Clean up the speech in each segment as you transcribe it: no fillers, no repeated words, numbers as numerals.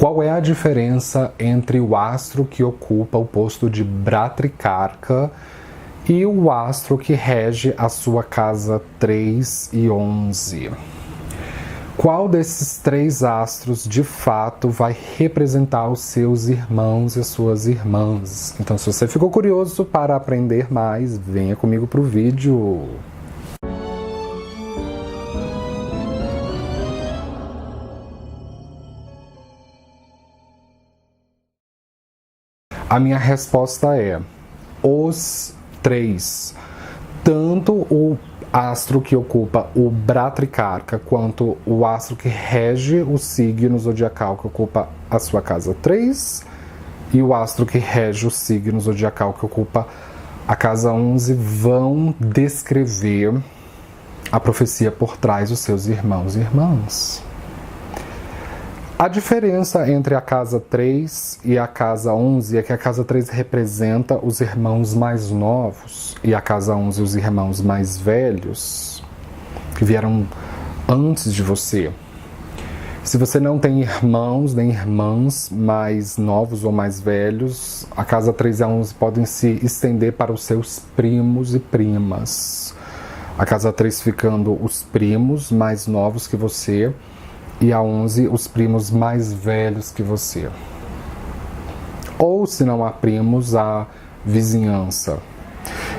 Qual é a diferença entre o astro que ocupa o posto de Bhatrikarka e o astro que rege a sua casa 3 e 11? Qual desses três astros de fato vai representar os seus irmãos e as suas irmãs? Então, se você ficou curioso para aprender mais, venha comigo para o vídeo. A minha resposta é os três. Tanto o astro que ocupa o Bhatrikarka quanto o astro que rege o signo zodiacal que ocupa a sua casa 3 e o astro que rege o signo zodiacal que ocupa a casa 11 vão descrever a profecia por trás dos seus irmãos e irmãs. A diferença entre a casa 3 e a casa 11 é que a casa 3 representa os irmãos mais novos e a casa 11 os irmãos mais velhos, que vieram antes de você. Se você não tem irmãos nem irmãs mais novos ou mais velhos, a casa 3 e a 11 podem se estender para os seus primos e primas. A casa 3 ficando os primos mais novos que você, e a 11, os primos mais velhos que você. Ou, se não há primos, a vizinhança.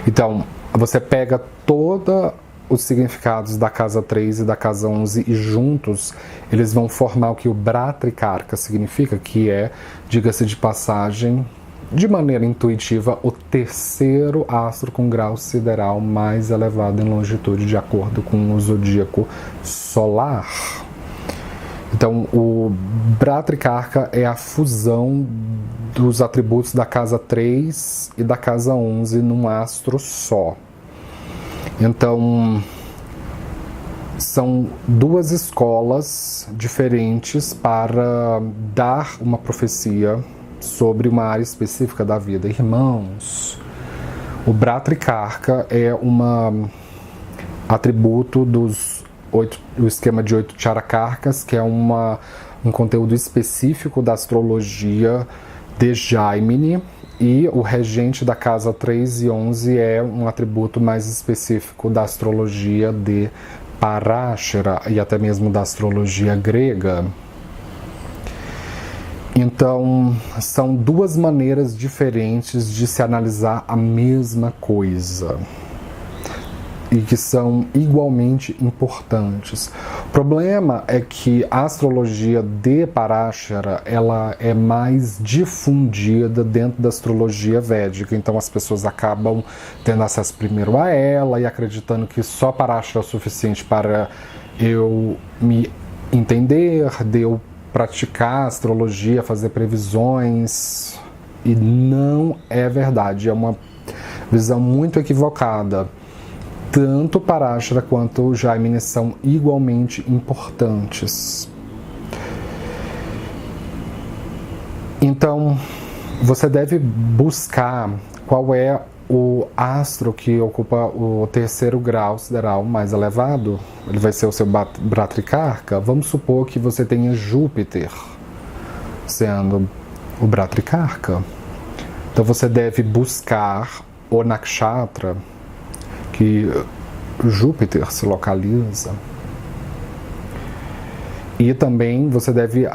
Então, você pega todos os significados da casa 3 e da casa 11 e juntos eles vão formar o que o Bhatrikarka significa, que é, diga-se de passagem, de maneira intuitiva, o terceiro astro com grau sideral mais elevado em longitude, de acordo com o zodíaco solar. Então, o Bhatrikarka é a fusão dos atributos da casa 3 e da casa 11 num astro só. Então, são duas escolas diferentes para dar uma profecia sobre uma área específica da vida. Irmãos, o Bhatrikarka é um atributo o esquema de 8 Charakarkas, que é um conteúdo específico da astrologia de Jaimini, e o regente da casa 3 e 11 é um atributo mais específico da astrologia de Parashara e até mesmo da astrologia grega. Então, são duas maneiras diferentes de se analisar a mesma coisa e que são igualmente importantes. O problema é que a astrologia de Parashara, ela é mais difundida dentro da astrologia védica, então as pessoas acabam tendo acesso primeiro a ela e acreditando que só Parashara é o suficiente para eu me entender, de eu praticar astrologia, fazer previsões, e não é verdade, é uma visão muito equivocada. Tanto Parashara quanto o Jaimini são igualmente importantes. Então, você deve buscar qual é o astro que ocupa o terceiro grau sideral mais elevado. Ele vai ser o seu Bhatrikarka. Vamos supor que você tenha Júpiter sendo o Bhatrikarka. Então, você deve buscar o nakshatra que Júpiter se localiza. E também você deve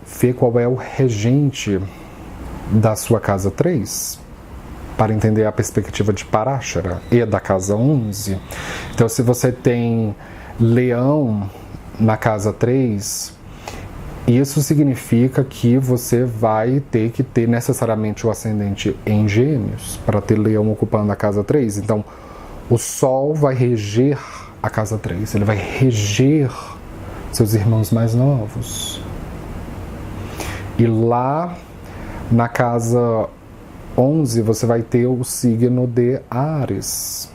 ver qual é o regente da sua casa 3, para entender a perspectiva de Parashara, e da casa 11. Então, se você tem Leão na casa 3, isso significa que você vai ter que ter necessariamente o ascendente em Gêmeos para ter Leão ocupando a casa 3. Então, o Sol vai reger a casa 3, ele vai reger seus irmãos mais novos. E lá na casa 11 você vai ter o signo de Áries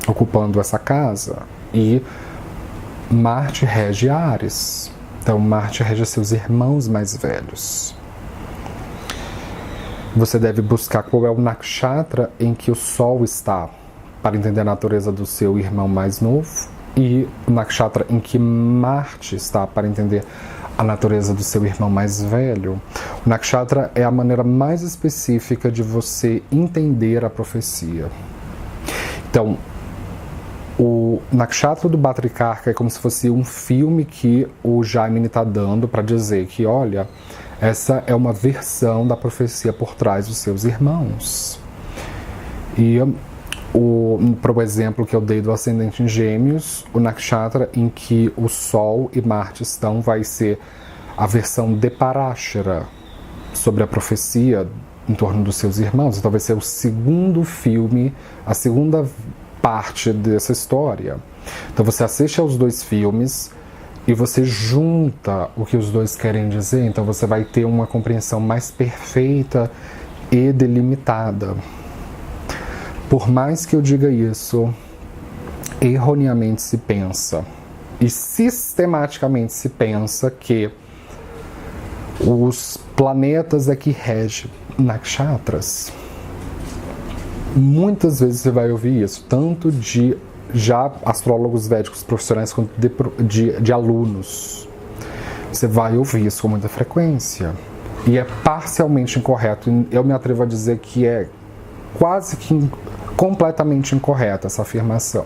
ocupando essa casa. E Marte rege Áries. Então Marte rege seus irmãos mais velhos. Você deve buscar qual é o nakshatra em que o Sol está, para entender a natureza do seu irmão mais novo, e o nakshatra em que Marte está, para entender a natureza do seu irmão mais velho. O nakshatra é a maneira mais específica de você entender a profecia. Então, o nakshatra do Bhatrikarka é como se fosse um filme que o Jaimini está dando para dizer que, olha, essa é uma versão da profecia por trás dos seus irmãos. E para o exemplo que eu dei do ascendente em Gêmeos, o nakshatra em que o Sol e Marte estão vai ser a versão de Parashara sobre a profecia em torno dos seus irmãos. Então vai ser o segundo filme, a segunda parte dessa história. Então você assiste aos dois filmes e você junta o que os dois querem dizer, então você vai ter uma compreensão mais perfeita e delimitada. Por mais que eu diga isso, erroneamente se pensa e sistematicamente se pensa que os planetas é que regem nakshatras. Muitas vezes você vai ouvir isso, tanto de já astrólogos védicos profissionais quanto de alunos. Você vai ouvir isso com muita frequência. E é parcialmente incorreto. Eu me atrevo a dizer que é quase que completamente incorreta essa afirmação.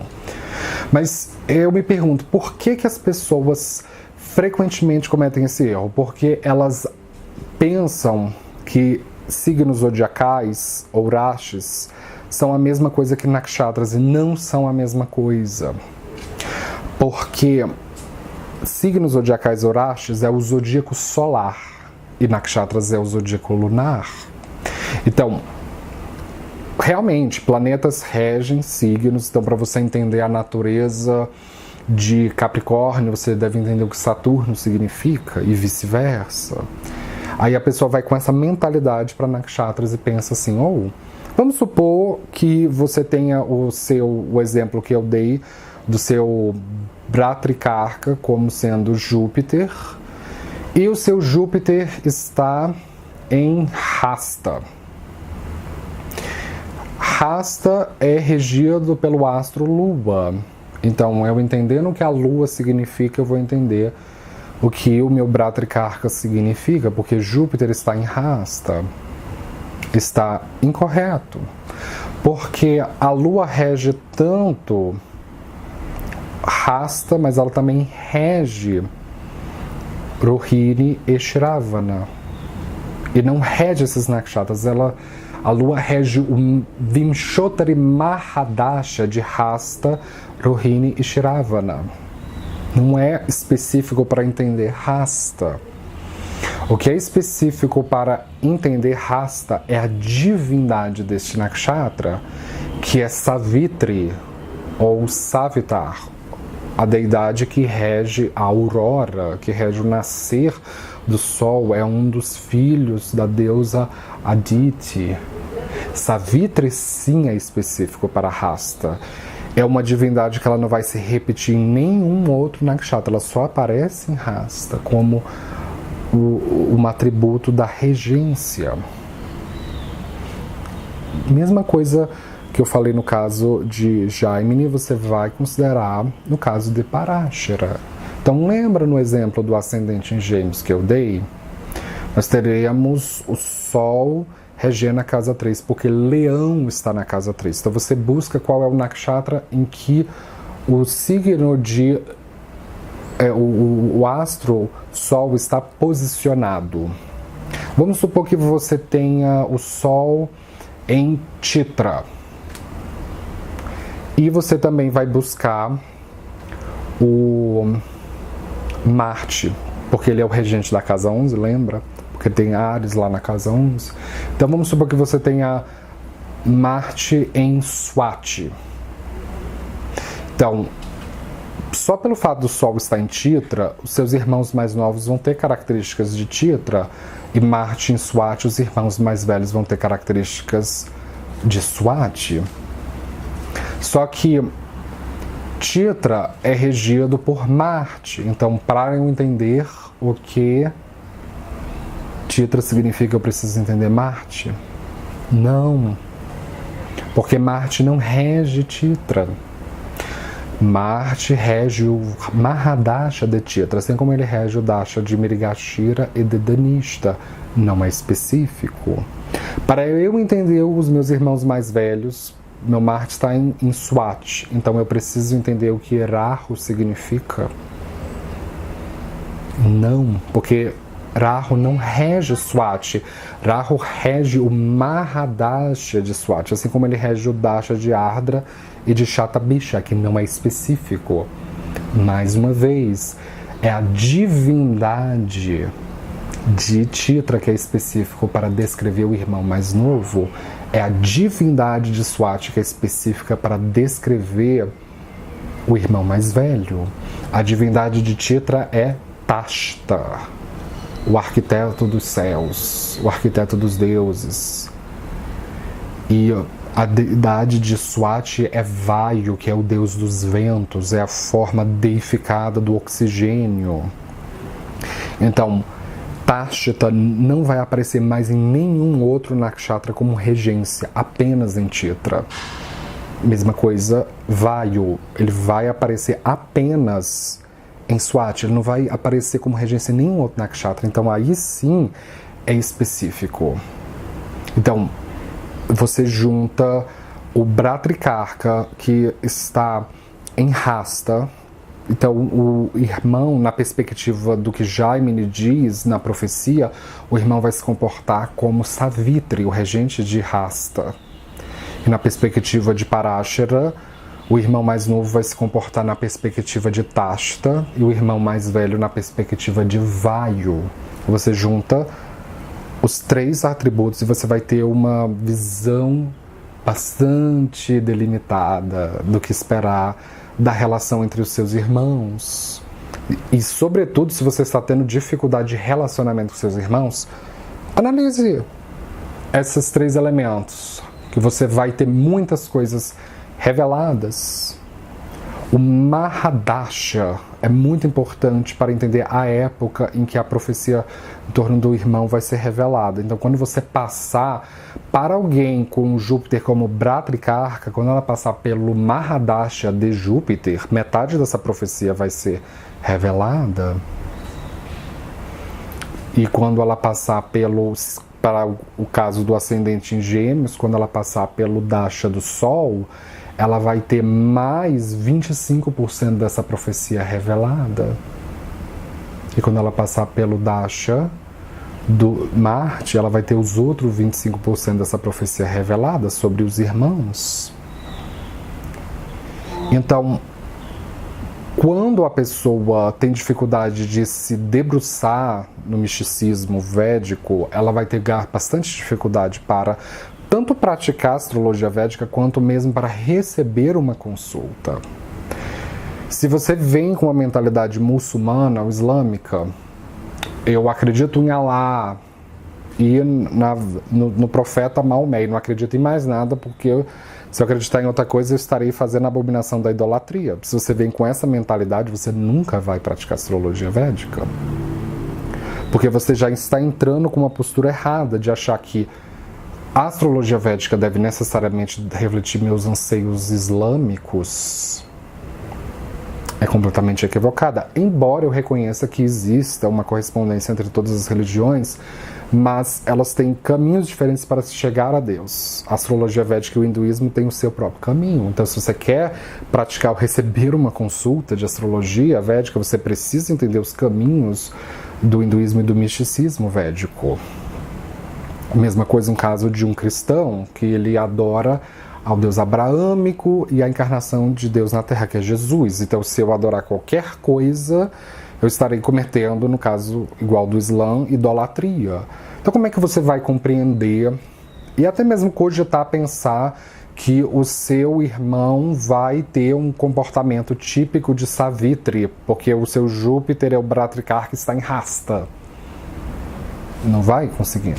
Mas eu me pergunto, por que as pessoas frequentemente cometem esse erro? Porque elas pensam que signos zodiacais ou rashis são a mesma coisa que nakshatras, e não são a mesma coisa. Porque signos zodiacais ou rashis é o zodíaco solar e nakshatras é o zodíaco lunar. Então, realmente, planetas regem signos. Então, para você entender a natureza de Capricórnio, você deve entender o que Saturno significa e vice-versa. Aí a pessoa vai com essa mentalidade para nakshatras e pensa assim, vamos supor que você tenha o exemplo que eu dei do seu Bhatrikarka como sendo Júpiter, e o seu Júpiter está em Hasta. Hasta é regido pelo astro Lua. Então, eu entendendo o que a Lua significa, eu vou entender o que o meu Bhatrikarka significa, porque Júpiter está em Hasta. Está incorreto. Porque a Lua rege tanto Hasta, mas ela também rege Rohini e Shravana. E não rege esses nakshatras. A Lua rege o Vimshottari Mahadasha de Hasta, Rohini e Shravana. Não é específico para entender Hasta. O que é específico para entender Hasta é a divindade deste nakshatra, que é Savitri, ou Savitar, a deidade que rege a aurora, que rege o nascer do sol, é um dos filhos da deusa Aditi. Savitri sim é específico para Hasta. É uma divindade que ela não vai se repetir em nenhum outro nakshatra, ela só aparece em Hasta como um atributo da regência. Mesma coisa que eu falei no caso de Jaimini, você vai considerar no caso de Parashara. Então lembra no exemplo do ascendente em Gêmeos que eu dei? Nós teremos o Sol regendo a casa 3, porque Leão está na casa 3. Então você busca qual é o nakshatra em que o signo de o astro Sol está posicionado. Vamos supor que você tenha o Sol em Chitra. E você também vai buscar o Marte, porque ele é o regente da casa 11, lembra? Porque tem Ares lá na casa 11. Então vamos supor que você tenha Marte em Swati. Então, só pelo fato do Sol estar em Chitra, os seus irmãos mais novos vão ter características de Chitra, e Marte em Swati, os irmãos mais velhos vão ter características de Swati. Só que Chitra é regido por Marte. Então, para eu entender o que Chitra significa, eu preciso entender Marte? Não. Porque Marte não rege Chitra. Marte rege o Mahadasha de Chitra, assim como ele rege o Dasha de Mrigashira e de Dhanishta. Não é específico. Para eu entender os meus irmãos mais velhos, meu Marte está em Swati, então eu preciso entender o que Rahu significa. Não, porque Rahu não rege Swati. Rahu rege o Mahadasha de Swati, assim como ele rege o Dasha de Ardra e de Shatabisha, que não é específico. Mais uma vez, é a divindade de Chitra que é específico para descrever o irmão mais novo. É a divindade de Swati que é específica para descrever o irmão mais velho. A divindade de Chitra é Tashta, o arquiteto dos céus, o arquiteto dos deuses. E a deidade de Swati é Vayu, que é o deus dos ventos, é a forma deificada do oxigênio. Então, Tashta não vai aparecer mais em nenhum outro nakshatra como regência, apenas em Chitra. Mesma coisa, Vayu, ele vai aparecer apenas em Swati, ele não vai aparecer como regência em nenhum outro nakshatra, então aí sim é específico. Então, você junta o Bhatrikarka, que está em Hasta. Então, o irmão, na perspectiva do que Jaimini diz na profecia, o irmão vai se comportar como Savitri, o regente de Hasta. E na perspectiva de Parashara, o irmão mais novo vai se comportar na perspectiva de Tashta e o irmão mais velho na perspectiva de Vayu. Você junta os três atributos e você vai ter uma visão bastante delimitada do que esperar da relação entre os seus irmãos. E, sobretudo, se você está tendo dificuldade de relacionamento com seus irmãos, analise esses três elementos, que você vai ter muitas coisas reveladas. O Mahadasha é muito importante para entender a época em que a profecia em torno do irmão vai ser revelada. Então, quando você passar para alguém com Júpiter como Bhatrikarka, quando ela passar pelo Mahadasha de Júpiter, metade dessa profecia vai ser revelada. E quando ela passar para o caso do ascendente em Gêmeos, quando ela passar pelo Dasha do Sol, ela vai ter mais 25% dessa profecia revelada. E quando ela passar pelo Dasha do Marte, ela vai ter os outros 25% dessa profecia revelada sobre os irmãos. Então, quando a pessoa tem dificuldade de se debruçar no misticismo védico, ela vai ter bastante dificuldade para tanto praticar a astrologia védica, quanto mesmo para receber uma consulta. Se você vem com uma mentalidade muçulmana ou islâmica, eu acredito em Alá e no profeta Maomé, não acredito em mais nada, porque se eu acreditar em outra coisa, eu estarei fazendo a abominação da idolatria. Se você vem com essa mentalidade, você nunca vai praticar astrologia védica. Porque você já está entrando com uma postura errada de achar que a astrologia védica deve necessariamente refletir meus anseios islâmicos. É completamente equivocada. Embora eu reconheça que exista uma correspondência entre todas as religiões, mas elas têm caminhos diferentes para se chegar a Deus. A astrologia védica e o hinduísmo têm o seu próprio caminho. Então, se você quer praticar ou receber uma consulta de astrologia védica, você precisa entender os caminhos do hinduísmo e do misticismo védico. A mesma coisa no caso de um cristão, que ele adora ao Deus abraâmico e a encarnação de Deus na Terra, que é Jesus. Então, se eu adorar qualquer coisa, eu estarei cometendo, no caso igual do Islã, idolatria. Então, como é que você vai compreender e até mesmo cogitar, pensar que o seu irmão vai ter um comportamento típico de Savitri, porque o seu Júpiter é o Bhatrikarka que está em Hasta? Não vai conseguir.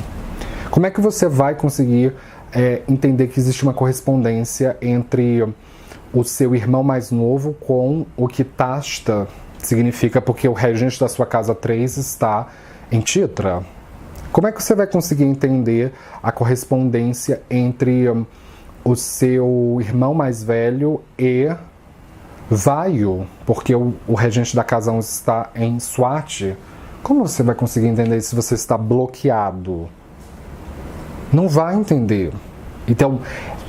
Como é que você vai conseguir entender que existe uma correspondência entre o seu irmão mais novo com o que Tashta significa, porque o regente da sua casa 3 está em Chitra? Como é que você vai conseguir entender a correspondência entre o seu irmão mais velho e Vaio, porque o regente da casa 11 está em Swati. Como você vai conseguir entender se você está bloqueado? Não vai entender. Então,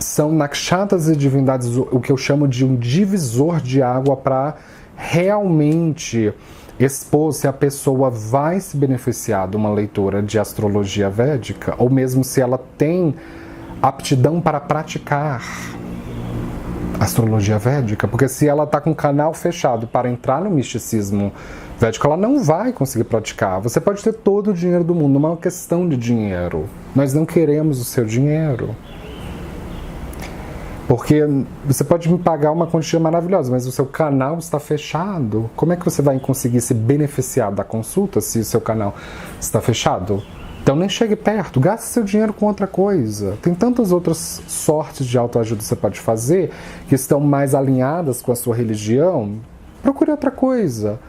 são nakshatras e divindades o que eu chamo de um divisor de água para realmente expor se a pessoa vai se beneficiar de uma leitura de astrologia védica, ou mesmo se ela tem aptidão para praticar astrologia védica, porque se ela está com o canal fechado para entrar no misticismo védico, ela não vai conseguir praticar. Você pode ter todo o dinheiro do mundo, não é uma questão de dinheiro. Nós não queremos o seu dinheiro. Porque você pode me pagar uma quantia maravilhosa, mas o seu canal está fechado. Como é que você vai conseguir se beneficiar da consulta se o seu canal está fechado? Então nem chegue perto, gaste seu dinheiro com outra coisa. Tem tantas outras sortes de autoajuda que você pode fazer que estão mais alinhadas com a sua religião. Procure outra coisa.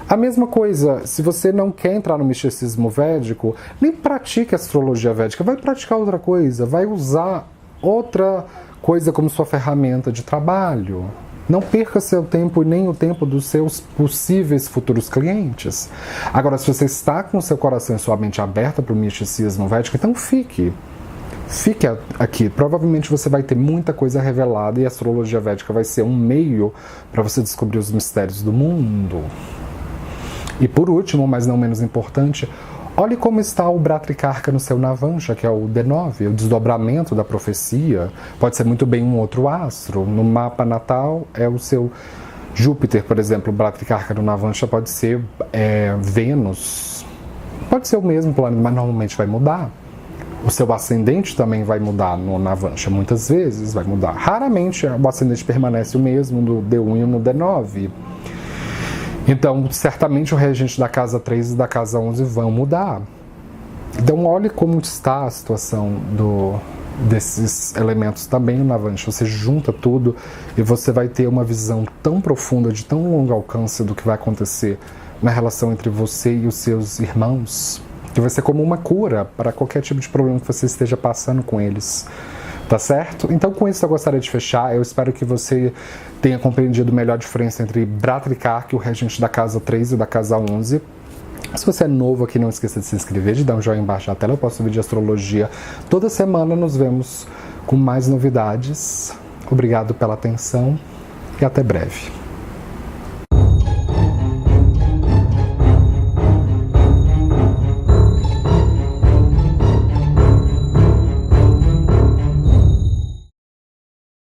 A mesma coisa, se você não quer entrar no misticismo védico, nem pratique astrologia védica, vai praticar outra coisa, vai usar outra coisa como sua ferramenta de trabalho. Não perca seu tempo e nem o tempo dos seus possíveis futuros clientes. Agora, se você está com seu coração e sua mente aberta para o misticismo védico, então fique. Fique aqui. Provavelmente você vai ter muita coisa revelada e a astrologia védica vai ser um meio para você descobrir os mistérios do mundo. E por último, mas não menos importante, olhe como está o Bhatrikarka no seu Navansha, que é o D9, o desdobramento da profecia. Pode ser muito bem um outro astro. No mapa natal é o seu Júpiter, por exemplo. O Bhatrikarka no Navansha pode ser Vênus. Pode ser o mesmo planeta, mas normalmente vai mudar. O seu ascendente também vai mudar no Navansha, muitas vezes vai mudar. Raramente o ascendente permanece o mesmo no D1 e no D9. Então, certamente o regente da casa 3 e da casa 11 vão mudar. Então, olhe como está a situação desses elementos também no Navansha. Você junta tudo e você vai ter uma visão tão profunda, de tão longo alcance do que vai acontecer na relação entre você e os seus irmãos, que vai ser como uma cura para qualquer tipo de problema que você esteja passando com eles. Tá certo? Então, com isso eu gostaria de fechar. Eu espero que você tenha compreendido melhor a diferença entre Bhatrikarka, o regente da casa 3 e da casa 11. Se você é novo aqui, não esqueça de se inscrever, de dar um joinha embaixo da tela. Eu posto vídeo de astrologia toda semana. Nos vemos com mais novidades. Obrigado pela atenção e até breve.